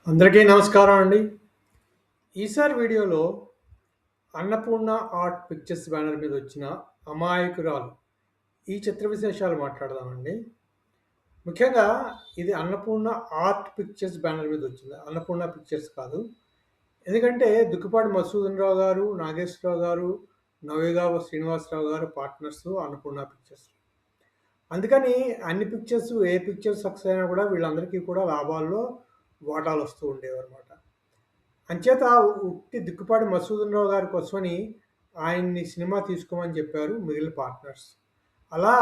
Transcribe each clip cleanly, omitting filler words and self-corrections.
అందరికీ నమస్కారం అండి. ఈసారి వీడియోలో అన్నపూర్ణ ఆర్ట్ పిక్చర్స్ బ్యానర్ మీద వచ్చిన 'అమాయకురాలు' ఈ చిత్ర విశేషాలు మాట్లాడదామండి. ముఖ్యంగా ఇది అన్నపూర్ణ ఆర్ట్ పిక్చర్స్ బ్యానర్ మీద వచ్చింది. అన్నపూర్ణ పిక్చర్స్ కాదు. ఎందుకంటే దుక్కిపాటి మధుసూదన్ రావు గారు, నాగేశ్వరరావు గారు, నవ్యగావ శ్రీనివాసరావు గారు పార్ట్నర్స్ అన్నపూర్ణ పిక్చర్స్. అందుకని అన్ని పిక్చర్స్ ఏ పిక్చర్ సక్సెస్ అయినా కూడా వీళ్ళందరికీ కూడా లాభాల్లో వాటాలొస్తూ ఉండేవన్నమాట. అంచేత ఉట్టి దిక్కుపాటి మధుసూదన్ రావు గారి కోసమని ఆయన్ని సినిమా తీసుకోమని చెప్పారు మిగిలిన పార్ట్నర్స్. అలా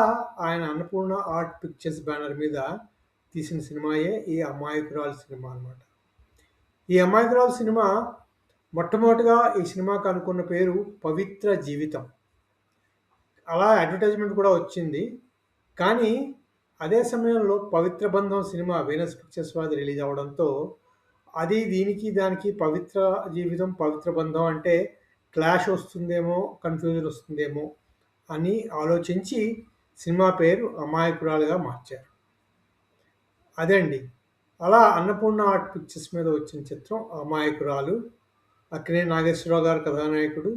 ఆయన అన్నపూర్ణ ఆర్ట్ పిక్చర్స్ బ్యానర్ మీద తీసిన సినిమాయే ఈ 'అమాయకురాలు' సినిమా అనమాట. ఈ 'అమాయకురాలు' సినిమా మొట్టమొదటిగా ఈ సినిమాకి అనుకున్న పేరు 'పవిత్ర జీవితం'. అలా అడ్వర్టైజ్మెంట్ కూడా వచ్చింది. కానీ అదే సమయంలో 'పవిత్ర బంధం' సినిమా వీనస్ పిక్చర్స్ వారిది రిలీజ్ అవ్వడంతో అది దీనికి దానికి పవిత్ర జీవితం, పవిత్ర బంధం అంటే క్లాష్ వస్తుందేమో, కన్‌ఫ్యూజన్ వస్తుందేమో అని ఆలోచించి సినిమా పేరు 'అమాయకురాలు'గా మార్చారు. అదండి. అలా అన్నపూర్ణ ఆర్ట్ పిక్చర్స్ మీద వచ్చిన చిత్రం 'అమాయకురాలు'. అక్కినేని నాగేశ్వరరావు గారు కథానాయకుడు,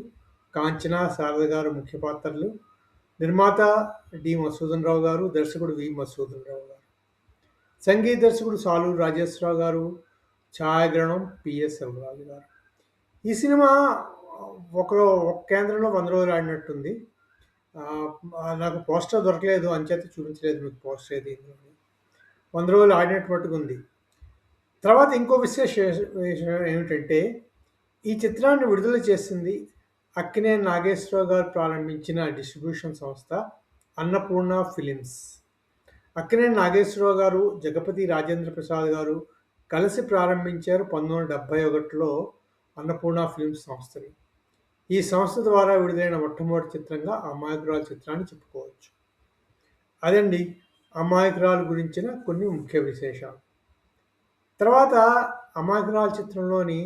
కాంచన, శారద గారు ముఖ్య పాత్రలు. నిర్మాత డి. మధుసూదన్ రావు గారు, దర్శకుడు వి. మధుసూదన్ రావు గారు. సంగీత దర్శకుడు సాలూరు రాజేశ్వరరావు గారు, ఛాయాగ్రహణం పిఎస్ సెల్వరాజు గారు. ఈ సినిమా ఒక కేంద్రంలో 100 రోజులు ఆడినట్టుంది. నాకు పోస్టర్ దొరకలేదు అంచేత చూపించలేదు మీకు పోస్టర్ ఏది. 100 రోజులు ఆడినట్టు మట్టుకుంది. తర్వాత ఇంకో విషయం ఏమిటంటే ఈ చిత్రాన్ని విడుదల చేసింది అక్కినేని నాగేశ్వరరావు గారు ప్రారంభించిన డిస్ట్రిబ్యూషన్ సంస్థ అన్నపూర్ణ ఫిలిమ్స్. అక్కినేని నాగేశ్వరరావు గారు, జగపతి రాజేంద్ర ప్రసాద్ గారు కలిసి ప్రారంభించారు 1971లో అన్నపూర్ణ ఫిలిమ్స్ సంస్థని. ఈ సంస్థ ద్వారా విడుదలైన మొట్టమొదటి చిత్రంగా 'అమాయకురాలు' చిత్రాన్ని చెప్పుకోవచ్చు. అదండి 'అమాయకురాలు' గురించిన కొన్ని ముఖ్య విశేషాలు. తర్వాత 'అమాయకురాలు' చిత్రంలోని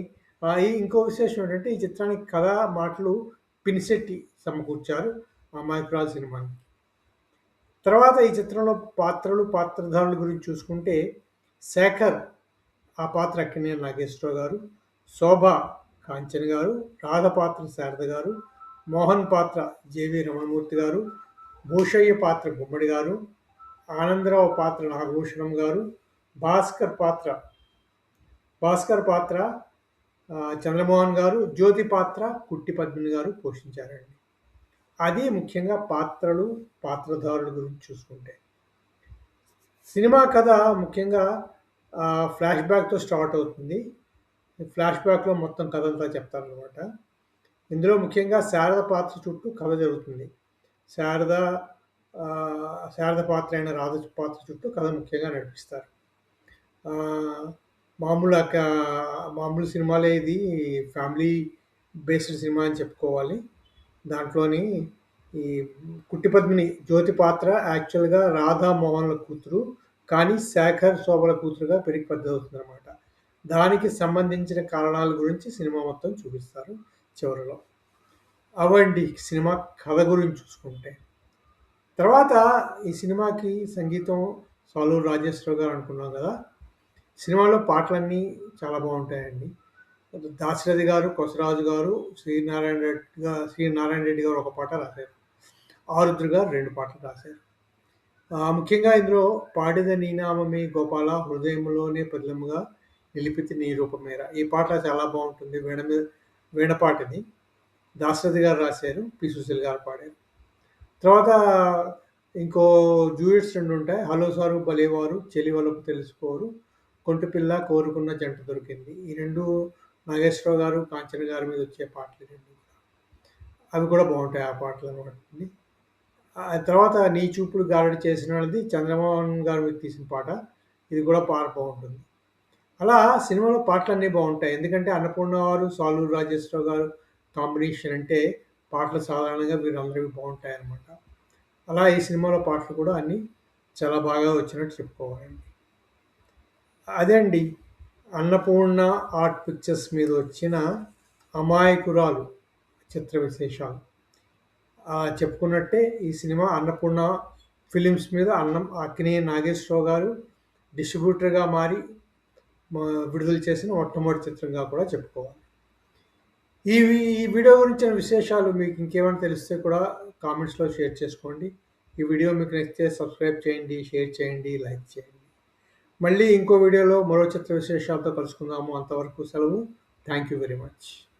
ఇంకో విశేషం ఏంటంటే ఈ చిత్రానికి కథ, మాటలు పినిశెట్టి సమకూర్చారు 'అమాయకురాలు' సినిమాని. తర్వాత ఈ చిత్రంలో పాత్రలు, పాత్రధారుల గురించి చూసుకుంటే శేఖర్ ఆ పాత్ర అక్కినేని నాగేశ్వరరావు గారు, శోభ కాంచన గారు, రాధ పాత్ర శారద గారు, మోహన్ పాత్ర జెవి రమణమూర్తి గారు, భూషయ్య పాత్ర గుమ్మడి గారు, ఆనందరావు పాత్ర నాగభూషణం గారు, భాస్కర్ పాత్ర చంద్రమోహన్ గారు, జ్యోతి పాత్ర కుట్టి పద్మిని గారు పోషించారండి. అది ముఖ్యంగా పాత్రలు, పాత్రధారుల గురించి చూసుకుంటే. సినిమా కథ ముఖ్యంగా ఫ్లాష్ బ్యాక్‌తో స్టార్ట్ అవుతుంది. ఫ్లాష్ బ్యాక్‌లో మొత్తం కథంతా చెప్తారనమాట. ఇందులో ముఖ్యంగా శారద పాత్ర చుట్టూ కథ జరుగుతుంది. శారద శారద పాత్ర అయిన రాధ పాత్ర చుట్టూ కథ ముఖ్యంగా నడిపిస్తారు. మామూలు మామూలు సినిమాలే ఇది ఫ్యామిలీ బేస్డ్ సినిమా అని చెప్పుకోవాలి. దాంట్లోని ఈ కుట్టి పద్మిని జ్యోతి పాత్ర యాక్చువల్‌గా రాధా మోహన్‌ల కూతురు. కానీ శేఖర్, శోభల కూతురుగా పెరిగి పెద్దదవుతుందనమాట. దానికి సంబంధించిన కారణాల గురించి సినిమా మొత్తం చూపిస్తారు చివరలో. అవండి సినిమా కథ గురించి చూసుకుంటే. తర్వాత ఈ సినిమాకి సంగీతం సాలూరు రాజేశ్వరరావు గారు అనుకున్నాం కదా! సినిమాలో పాటలన్నీ చాలా బావుంటాయండి. దాశరథి గారు, కొసరాజు గారు, శ్రీనారాయణ రెడ్డి గారు ఒక పాట రాశారు. ఆరుద్ర గారు 2 పాటలు రాశారు. ముఖ్యంగా ఇందులో 'పాడిద నీ నామమే గోపాల హృదయములోనే పదిలముగా నిలిపితి నీ రూపమేరా' ఈ పాట చాలా బావుంటుంది. వీణ పాట ఇది. దాశరథి గారు రాశారు. పి. సుశీల్ గారు పాడారు. తర్వాత ఇంకో డ్యూయెట్స్ 2 ఉంటాయి. 'హలో సారు భలేవారు', 'చెలి వలపు తెలుసుకోరు', 'కొంటిపిల్ల కోరుకున్న జంట దొరికింది'. ఈ 2 నాగేశ్వరరావు గారు, కాంచన గారి మీద వచ్చే పాటలు ఈ 2 కూడా. అవి కూడా బావుంటాయి ఆ పాటలనమాట. తర్వాత 'నీ చూపుడు గారడి చేసినది' చంద్రమోహన్ గారి మీద తీసిన పాట. ఇది కూడా పాట బావుంటుంది. అలా సినిమాలో పాటలన్నీ బావుంటాయి. ఎందుకంటే అన్నపూర్ణ వారు, సాలూరు రాజేశ్వరరావు గారు కాంబినేషన్ అంటే పాటలు సాధారణంగా వీరందరివి బావుంటాయన్నమాట. అలా ఈ సినిమాలో పాటలు కూడా అన్నీ చాలా బాగా వచ్చినట్టు చెప్పుకోవాలండి. అదే అండి అన్నపూర్ణ ఆర్ట్ పిక్చర్స్ మీద వచ్చిన 'అమాయకురాలు' చిత్ర విశేషాలు. చెప్పుకున్నట్టే ఈ సినిమా అన్నపూర్ణ ఫిలిమ్స్ మీద అక్కినేని నాగేశ్వరరావు గారు డిస్ట్రిబ్యూటర్‌గా మారి విడుదల చేసిన మొట్టమొదటి చిత్రంగా కూడా చెప్పుకోవాలి. ఈ ఈ వీడియో గురించిన విశేషాలు మీకు ఇంకేమైనా తెలిస్తే కూడా కామెంట్స్‌లో షేర్ చేసుకోండి. ఈ వీడియో మీకు నచ్చితే సబ్స్క్రైబ్ చేయండి, షేర్ చేయండి, లైక్ చేయండి. మళ్ళీ ఇంకో వీడియోలో మరో చిత్ర విశేషాలతో కలుసుకుందాము. అంతవరకు సెలవు. Thank you very much.